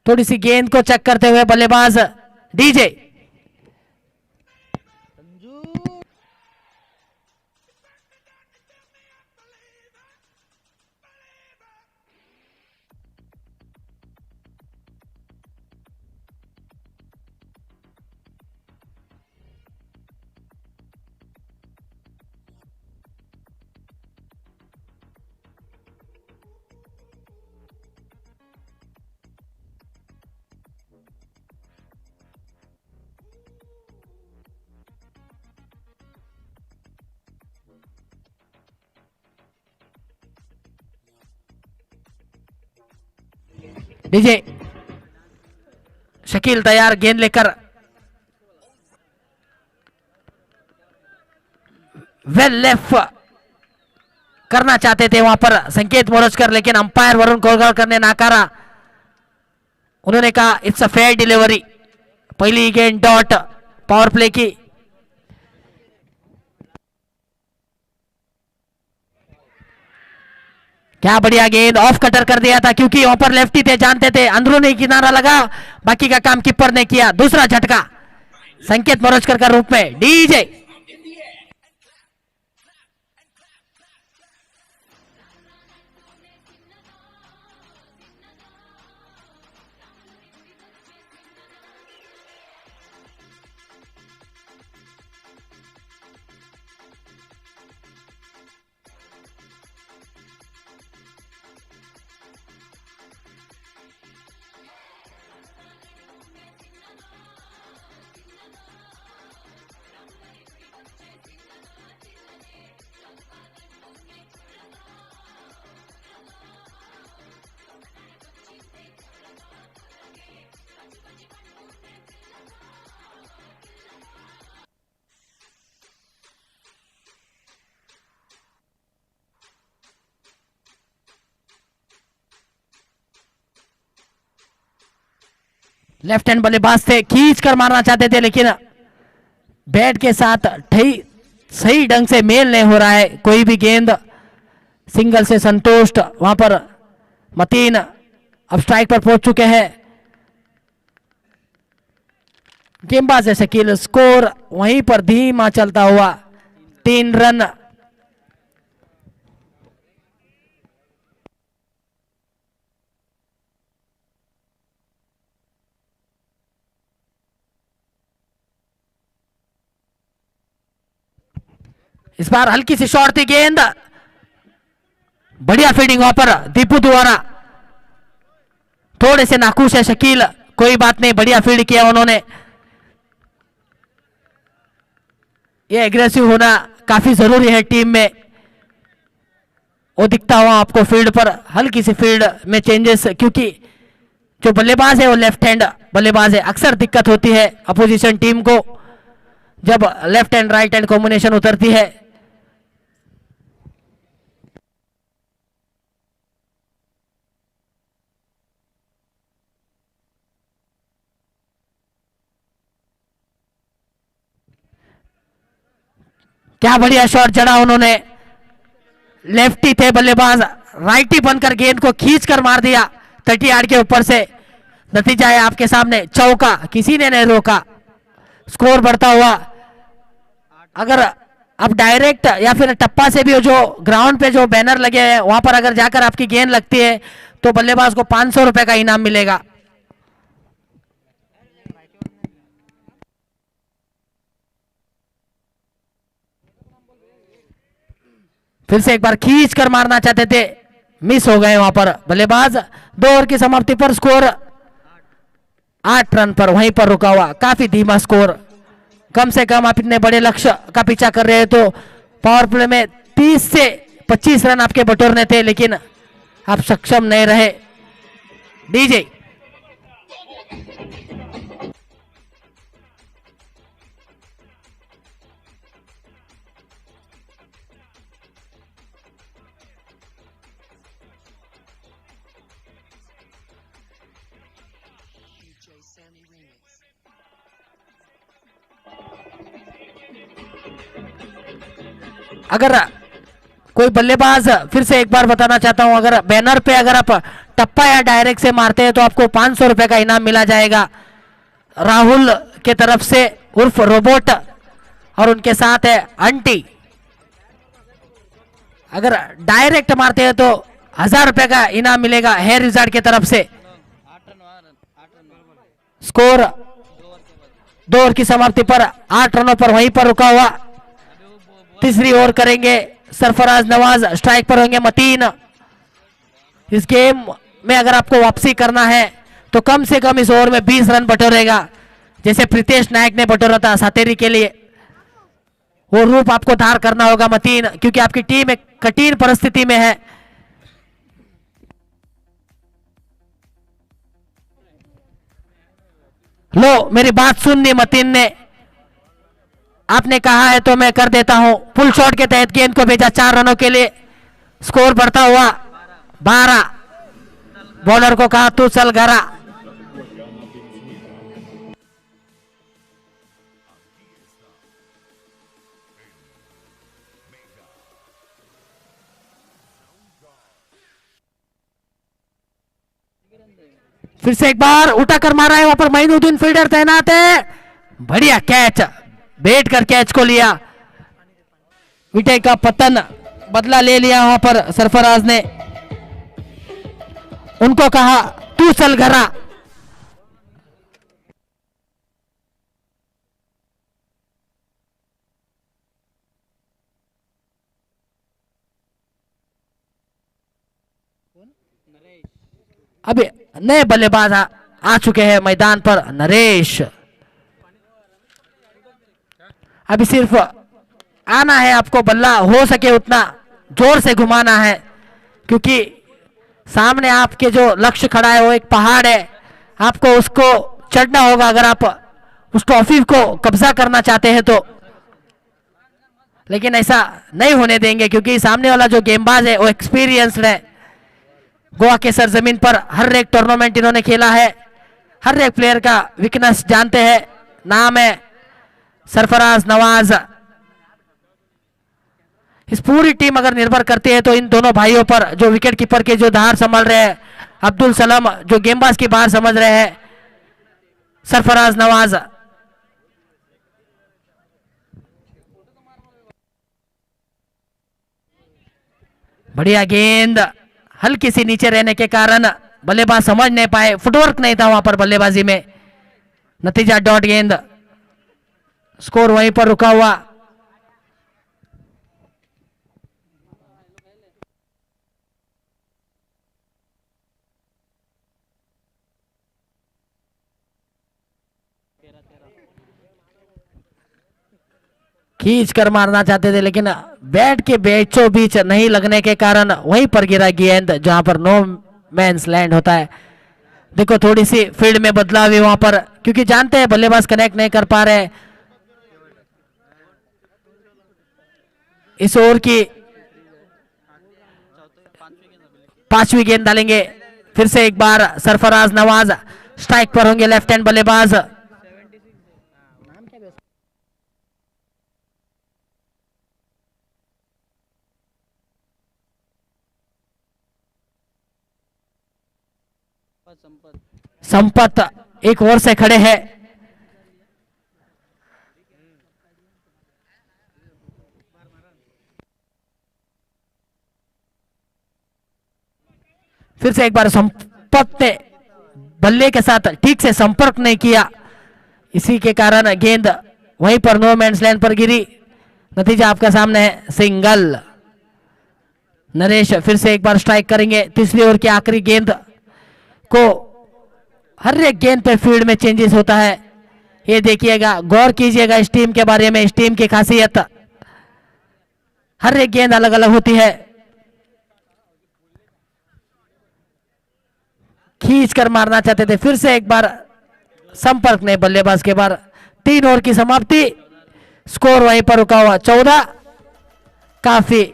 थोड़ी सी गेंद को चेक करते हुए बल्लेबाज डीजे। डीजे शकील तैयार गेंद लेकर। वेल लेफ्ट करना चाहते थे वहां पर संकेत मोरजकर, लेकिन अंपायर वरुण कोरगांवकर ने नाकारा। उन्होंने कहा इट्स अ फेयर डिलीवरी। पहली गेंद डॉट पावर प्ले की। क्या बढ़िया गेंद, ऑफ कटर कर दिया था क्योंकि वहां पर लेफ्टी थे, जानते थे अंदरूनी किनारा लगा, बाकी का काम कीपर ने किया। दूसरा झटका संकेत मोरजकर का रूप में। डीजे लेफ्ट हैंड बल्लेबाज थे, खींच कर मारना चाहते थे, लेकिन बैट के साथ सही ढंग से मेल नहीं हो रहा है। कोई भी गेंद सिंगल से संतुष्ट। वहां पर मतीन अब स्ट्राइक पर पहुंच चुके हैं। गेंदबाज है शकील, स्कोर वहीं पर धीमा चलता हुआ 3 रन। इस बार हल्की सी शॉर्ट थी गेंद, बढ़िया फील्डिंग वहां पर दीपू द्वारा। थोड़े से नाखुश है शकील, कोई बात नहीं, बढ़िया फील्ड किया उन्होंने। ये एग्रेसिव होना काफी जरूरी है टीम में। वो दिखता हुआ आपको फील्ड पर, हल्की सी फील्ड में चेंजेस, क्योंकि जो बल्लेबाज है वो लेफ्ट हैंड बल्लेबाज है। अक्सर दिक्कत होती है अपोजिशन टीम को जब left hand right hand combination उतरती है। क्या बढ़िया शॉट जड़ा उन्होंने, लेफ्टी थे बल्लेबाज, राइटी बनकर गेंद को खींच कर मार दिया 30 यार्ड के ऊपर से। नतीजा है आपके सामने, चौका, किसी ने नहीं रोका। स्कोर बढ़ता हुआ। अगर अब डायरेक्ट या फिर टप्पा से भी जो ग्राउंड पे जो बैनर लगे हैं वहां पर अगर जाकर आपकी गेंद लगती है तो बल्लेबाज को 500 रुपए का इनाम मिलेगा। फिर से एक बार खींच कर मारना चाहते थे, मिस हो गए वहां पर बल्लेबाज। 2 ओवर की समाप्ति पर स्कोर 8 रन पर वहीं पर रुका हुआ। काफी धीमा स्कोर। कम से कम आप इतने बड़े लक्ष्य का पीछा कर रहे हैं तो पावर प्ले में 30 से 25 रन आपके बटोरने थे, लेकिन आप सक्षम नहीं रहे। डीजे अगर कोई बल्लेबाज, फिर से एक बार बताना चाहता हूं, अगर बैनर पे अगर आप टप्पा या डायरेक्ट से मारते हैं तो आपको 500 रुपए का इनाम मिला जाएगा राहुल के तरफ से उर्फ रोबोट, और उनके साथ है आंटी। अगर डायरेक्ट मारते हैं तो 1000 रुपए का इनाम मिलेगा हेयर रिजल्ट की तरफ से। स्कोर 2 ओवर की समाप्ति पर 8 रनों पर वहीं पर रुका हुआ। तीसरी ओवर करेंगे सरफराज नवाज, स्ट्राइक पर होंगे मतीन। इस गेम में अगर आपको वापसी करना है तो कम से कम इस ओवर में 20 रन बटोरेगा, जैसे प्रीतेश नायक ने बटोरा था सातेरी के लिए। वो रूप आपको धार करना होगा मतीन, क्योंकि आपकी टीम एक कठिन परिस्थिति में है। लो मेरी बात सुननी मतीन ने, आपने कहा है तो मैं कर देता हूं। फुल शॉट के तहत गेंद को भेजा 4 रनों के लिए, स्कोर बढ़ता हुआ 12। बॉलर को कहा तू चल घरा। फिर से एक बार उठा कर मारा है, वहां पर मोइनुद्दीन फील्डर तैनात है। बढ़िया कैच, बैठ कर कैच को लिया। विकेट का पतन बदला ले लिया वहां पर सरफराज ने, उनको कहा तू चल घरा। अभी नए बल्लेबाज आ चुके हैं मैदान पर, नरेश। अभी सिर्फ आना है आपको, बल्ला हो सके उतना जोर से घुमाना है, क्योंकि सामने आपके जो लक्ष्य खड़ा है वो एक पहाड़ है, आपको उसको चढ़ना होगा अगर आप उस ट्रॉफी को कब्जा करना चाहते हैं तो। लेकिन ऐसा नहीं होने देंगे, क्योंकि सामने वाला जो गेंदबाज है वो एक्सपीरियंस्ड है। गोवा के सरजमीन पर हर एक टूर्नामेंट इन्होंने खेला है, हर एक प्लेयर का वीकनेस जानते हैं। नाम है सरफराज नवाज। इस पूरी टीम अगर निर्भर करती है तो इन दोनों भाइयों पर, जो विकेट कीपर के जो धार संभाल रहे हैं अब्दुल सलाम, जो गेंदबाज की बात समझ रहे हैं सरफराज नवाज। बढ़िया गेंद, हल्की सी नीचे रहने के कारण बल्लेबाज समझ नहीं पाए, फुटवर्क नहीं था वहां पर बल्लेबाजी में। नतीजा डॉट गेंद, स्कोर वहीं पर रुका हुआ। खींच कर मारना चाहते थे, लेकिन बैट के बीचों बीच नहीं लगने के कारण वहीं पर गिरा गेंद, जहां पर नो मैंस लैंड होता है। देखो थोड़ी सी फील्ड में बदलाव है वहां पर, क्योंकि जानते हैं बल्लेबाज कनेक्ट नहीं कर पा रहे। इस ओवर की 5वीं गेंद डालेंगे। फिर से एक बार सरफराज नवाज स्ट्राइक पर होंगे, लेफ्ट हैंड बल्लेबाज। संपत एक ओर से खड़े हैं। फिर से एक बार संपत ने बल्ले के साथ ठीक से संपर्क नहीं किया, इसी के कारण गेंद वहीं पर नो मैंस लैंड पर गिरी। नतीजा आपका सामने है, सिंगल। नरेश फिर से एक बार स्ट्राइक करेंगे। तीसरी ओवर की आखिरी गेंद को, हर एक गेंद पे फील्ड में चेंजेस होता है, ये देखिएगा, गौर कीजिएगा इस टीम के बारे में, इस टीम की खासियत, हर एक गेंद अलग अलग होती है। खींच कर मारना चाहते थे, फिर से एक बार संपर्क नहीं बल्लेबाज के बार। 3 ओवर की समाप्ति, स्कोर वहीं पर रुका हुआ 14, काफी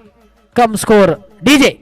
कम स्कोर। डीजे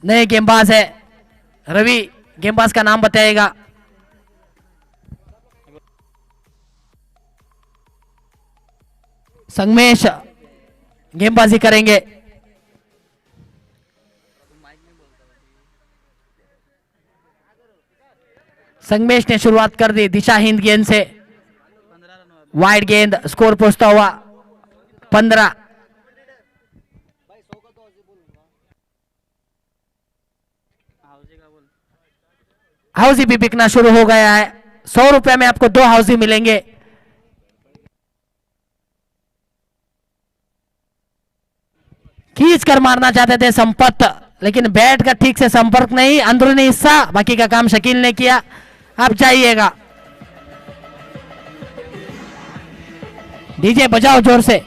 नए गेंदबाज है रवि, गेंदबाज का नाम बताएगा। संगमेश गेंदबाजी करेंगे। संगमेश ने शुरुआत कर दी दिशाहीन गेंद से, वाइड गेंद, स्कोर पहुंचता हुआ 15। हाउसी भी बिकना शुरू हो गया है। 100 रुपए में आपको 2 हाउसी मिलेंगे। खींच कर मारना चाहते थे संपत, लेकिन बैट का ठीक से संपर्क नहीं, अंदरूनी हिस्सा, बाकी का काम शकील ने किया। अब जाइएगा, डीजे बजाओ जोर से।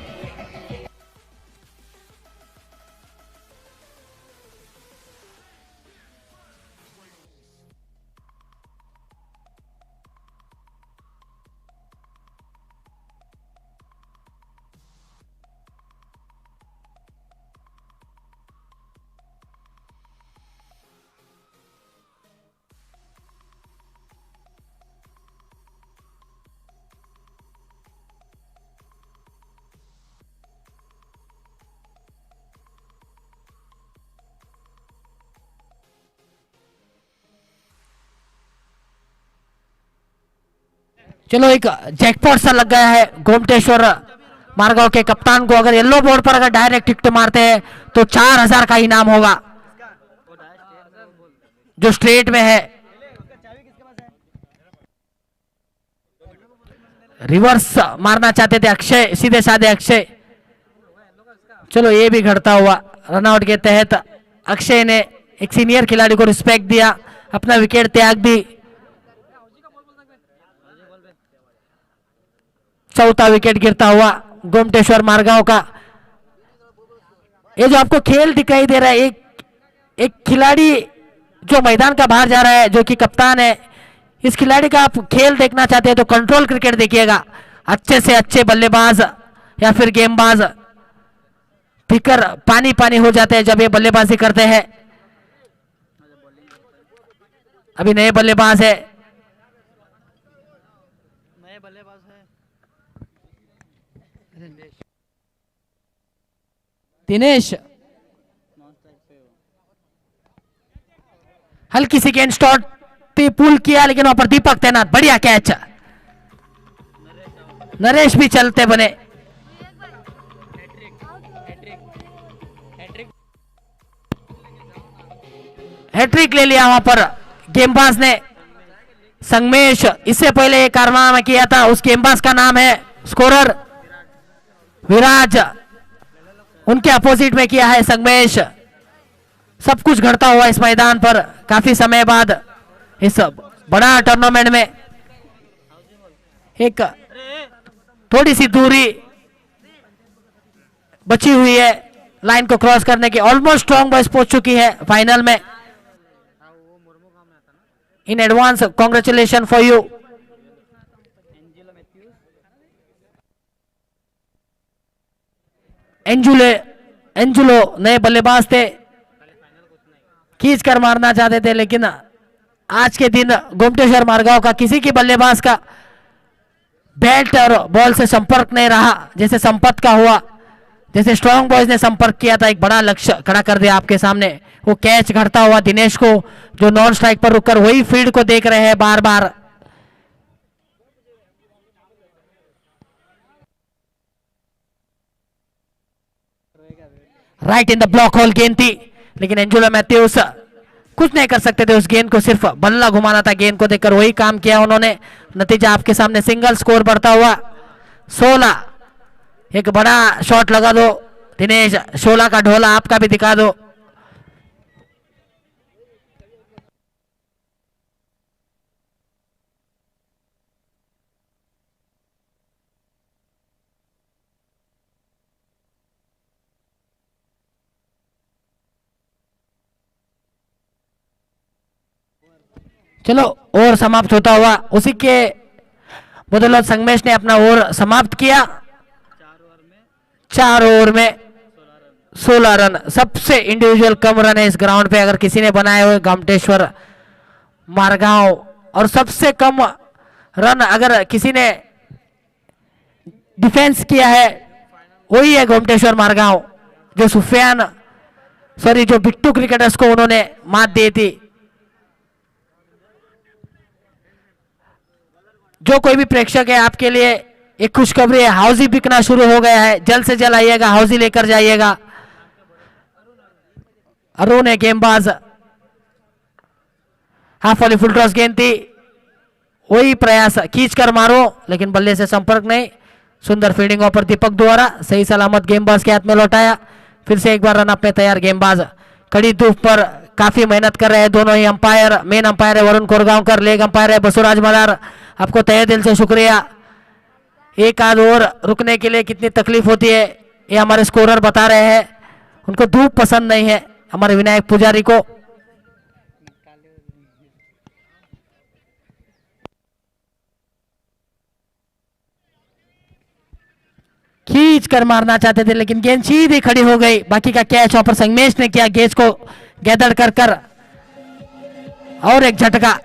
चलो, एक जैकपॉट सा लग गया है गोमटेश्वर मारगांव के कप्तान को। अगर येलो बोर्ड पर अगर डायरेक्ट टिकट मारते हैं तो 4000 का इनाम होगा, जो स्ट्रेट में है। रिवर्स मारना चाहते थे अक्षय, सीधे साधे अक्षय। चलो, ये भी घटता हुआ रनआउट के तहत अक्षय ने एक सीनियर खिलाड़ी को रिस्पेक्ट दिया, अपना विकेट त्याग दी। चौथा विकेट गिरता हुआ गोमटेश्वर मारगांव का। ये जो आपको खेल दिखाई दे रहा है, एक खिलाड़ी जो मैदान का बाहर जा रहा है, जो कि कप्तान है, इस खिलाड़ी का आप खेल देखना चाहते हैं तो कंट्रोल क्रिकेट देखिएगा। अच्छे से अच्छे बल्लेबाज या फिर गेंदबाज फिकर पानी पानी हो जाते हैं जब ये बल्लेबाजी करते हैं। अभी नए बल्लेबाज है, दिनेश। हल्की सी गेंद स्टॉट पे पुल किया, लेकिन वहां पर दीपक तैनात, बढ़िया कैच। नरेश भी चलते बने। हैट्रिक ले लिया वहां पर गेंदबाज ने। संगमेश इससे पहले एक कारनामा किया था, उस गेंदबाज का नाम है स्कोरर विराज, उनके अपोजिट में किया है संगमेश। सब कुछ घटता हुआ इस मैदान पर काफी समय बाद इस बड़ा टूर्नामेंट में। एक थोड़ी सी दूरी बची हुई है लाइन को क्रॉस करने की। ऑलमोस्ट स्ट्रॉन्ग बॉयज पहुंच चुकी है फाइनल में। In advance congratulation for you. Angelo नए बल्लेबाज थे, खींच कर मारना चाहते थे, लेकिन आज के दिन गोमटेश्वर मारगांव का किसी की बल्लेबाज का बैट और बॉल से संपर्क नहीं रहा, जैसे संपत का हुआ, जैसे स्ट्रॉन्ग बॉयज ने संपर्क किया था। एक बड़ा लक्ष्य खड़ा कर दिया आपके सामने। वो कैच घटता हुआ दिनेश को, जो नॉन स्ट्राइक पर रुककर वही फील्ड को देख रहे हैं बार बार। Right in the block hole गेंद थी, लेकिन एंजुलो मैथ्यूज कुछ नहीं कर सकते थे उस गेंद को, सिर्फ बल्ला घुमाना था गेंद को देखकर, वही काम किया उन्होंने। नतीजा आपके सामने, सिंगल स्कोर बढ़ता हुआ 16। एक बड़ा शॉट लगा दो दिनेश, 16 का ढोला आपका भी दिखा दो। चलो, ओवर समाप्त होता हुआ उसी के बदौलत संगमेश ने अपना ओवर समाप्त किया। 4 ओवर में 16 रन, सबसे इंडिविजुअल कम रन है इस ग्राउंड पे अगर किसी ने बनाए हुए गोमटेश्वर मारगांव, और सबसे कम रन अगर किसी ने डिफेंस किया है वही है गोमटेश्वर मारगांव, जो बिट्टू क्रिकेटर्स को उन्होंने मात दी थी। जो कोई भी प्रेक्षक है आपके लिए एक खुशखबरी है, हाउजी बिकना शुरू हो गया है, जल्द से जल्द आइएगा, हाउजी लेकर जाइएगा। अरुण है गेंदबाज, हाफ वॉली फुल टॉस गेंद थी, वही प्रयास खींच कर मारो लेकिन बल्ले से संपर्क नहीं। सुंदर फील्डिंग पर दीपक द्वारा सही सलामत गेंदबाज के हाथ में लौटाया। फिर से एक बार रन अप में तैयार गेंदबाज। कड़ी धूप पर काफी मेहनत कर रहे हैं दोनों ही अंपायर। मेन अंपायर है वरुण कोरगांवकर, लेग अंपायर है बसुराज मदार। आपको तहे दिल से शुक्रिया। एक आध और रुकने के लिए कितनी तकलीफ होती है ये हमारे स्कोरर बता रहे हैं। उनको धूप पसंद नहीं है हमारे विनायक पुजारी को। खींच कर मारना चाहते थे लेकिन गेंद सीधी खड़ी हो गई। बाकी का कैच वहां पर संगमेश ने किया, गेंद को गैदर कर और एक झटका।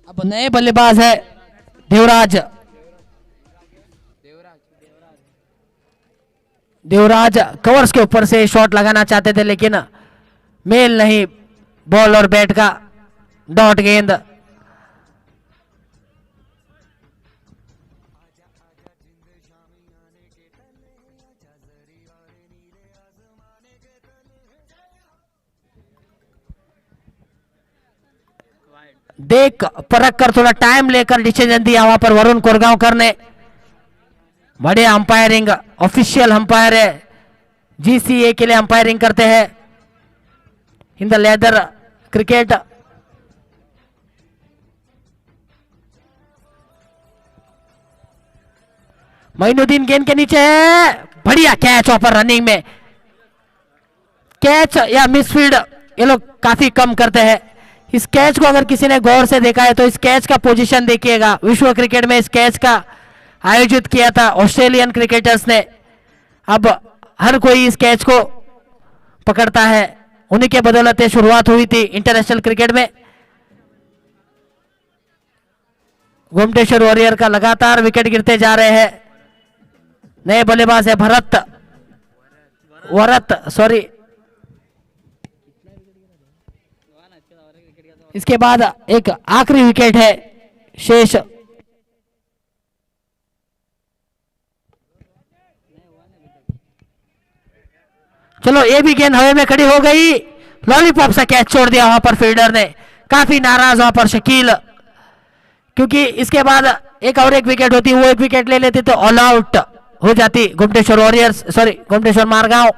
अब नए बल्लेबाज है देवराज। देवराज कवर्स के ऊपर से शॉट लगाना चाहते थे लेकिन मेल नहीं बॉल और बैट का। डॉट गेंद। देख परख कर थोड़ा टाइम लेकर डिसीजन दिया वहां पर वरुण कोरगांवकर ने। बड़े अंपायरिंग ऑफिशियल अंपायर है, जीसीए के लिए अंपायरिंग करते हैं in the leather cricket. Moinuddin गेंद के नीचे है, बढ़िया कैच ऑफर रनिंग में। कैच या मिसफील्ड ये लोग काफी कम करते हैं। इस कैच को अगर किसी ने गौर से देखा है तो इस कैच का पोजीशन देखिएगा। विश्व क्रिकेट में इस कैच का आयोजित किया था ऑस्ट्रेलियन क्रिकेटर्स ने। अब हर कोई इस कैच को पकड़ता है, उन्हीं के बदौलत शुरुआत हुई थी इंटरनेशनल क्रिकेट में। गोमटेश्वर वॉरियर का लगातार विकेट गिरते जा रहे हैं। नए बल्लेबाज है वरत सॉरी। इसके बाद एक आखिरी विकेट है शेष। चलो ये भी गेंद हवा में खड़ी हो गई, लॉलीपॉप सा कैच छोड़ दिया वहां पर फील्डर ने। काफी नाराज वहां पर शकील, क्योंकि इसके बाद एक और एक विकेट होती, वो एक विकेट ले लेते तो ऑल आउट हो जाती गोमटेश्वर वॉरियर्स सॉरी गोमटेश्वर मारगांव।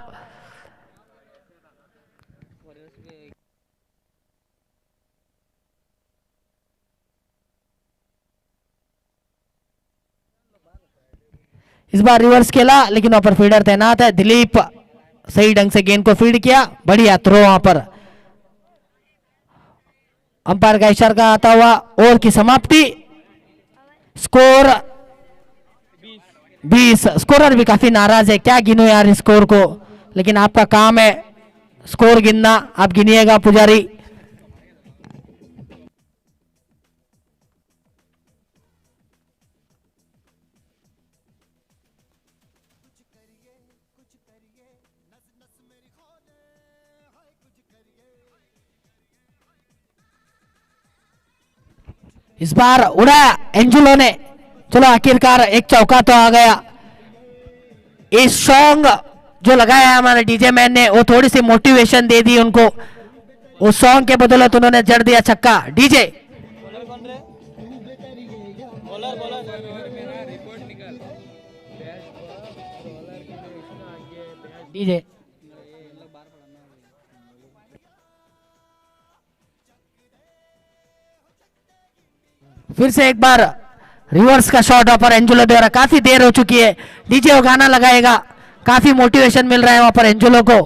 इस बार रिवर्स खेला लेकिन वहां पर फील्डर तैनात है। दिलीप सही ढंग से गेंद को फील्ड किया, बढ़िया थ्रो वहां पर। अंपायर का इशारा आता हुआ ओवर की समाप्ति। स्कोर 20। स्कोरर भी काफी नाराज है, क्या गिनो यार इस स्कोर को, लेकिन आपका काम है स्कोर गिनना, आप गिनिएगा पुजारी। इस बार उड़ाया एंजुलो ने। चलो आखिरकार एक चौका तो आ गया। इस सॉन्ग जो लगाया है हमारे डीजे मैन ने, वो थोड़ी सी मोटिवेशन दे दी उनको। उस सॉन्ग के बदौलत उन्होंने जड़ दिया छक्का। डीजे डीजे फिर से एक बार रिवर्स का शॉट वहां पर एंजुलो द्वारा। काफी देर हो चुकी है, डीजे वो गाना लगाएगा, काफी मोटिवेशन मिल रहा है वहां पर एंजुलो को।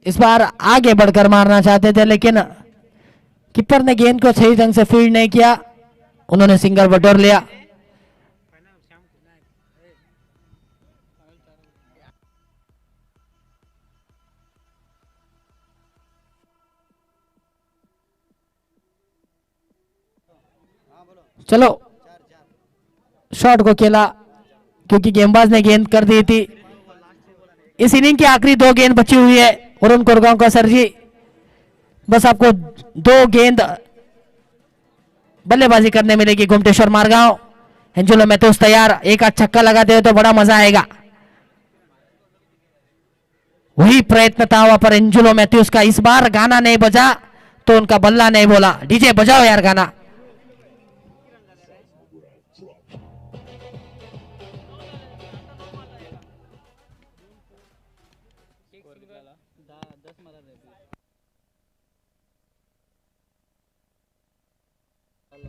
इस बार आगे बढ़कर मारना चाहते थे, लेकिन कीपर ने गेंद को सही ढंग से फील्ड नहीं किया, उन्होंने सिंगल बटोर लिया। चलो शॉट को खेला क्योंकि गेंदबाज ने गेंद कर दी थी। इस इनिंग की आखिरी 2 गेंद बची हुई है वरुण कोरगांव का सर जी, बस आपको 2 गेंद बल्लेबाजी करने मिलेगी। गोमटेश्वर मारगांव, एंजुलो मैथ्यूज तैयार, एक आध छक्का लगाते हुए तो बड़ा मजा आएगा। वही प्रयत्न था वहां पर एंजुलो मैथ्यूज का। इस बार गाना नहीं बजा तो उनका बल्ला नहीं बोला। डीजे बजाओ यार गाना।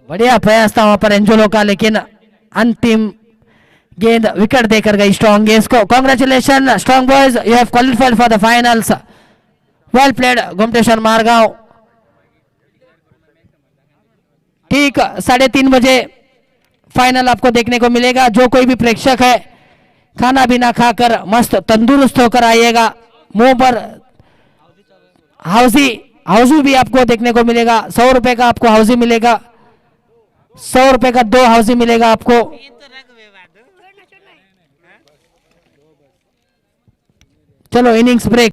बढ़िया प्रयास था वहां पर एंजुलो का, लेकिन अंतिम गेंद विकेट देकर गई स्ट्रॉन्ग गेंद को। Congratulation strong boys, you have qualified for the finals. Well played Gomteshwar Margao. ठीक 3:30 बजे फाइनल आपको देखने को मिलेगा। जो कोई भी प्रेक्षक है खाना भी ना खाकर मस्त तंदुरुस्त होकर आइएगा। मुंह पर हाउजी भी आपको देखने को मिलेगा। 100 रुपए का आपको हाउजी मिलेगा, 100 रुपए का 2 हाउजी मिलेगा आपको। चलो इनिंग्स ब्रेक।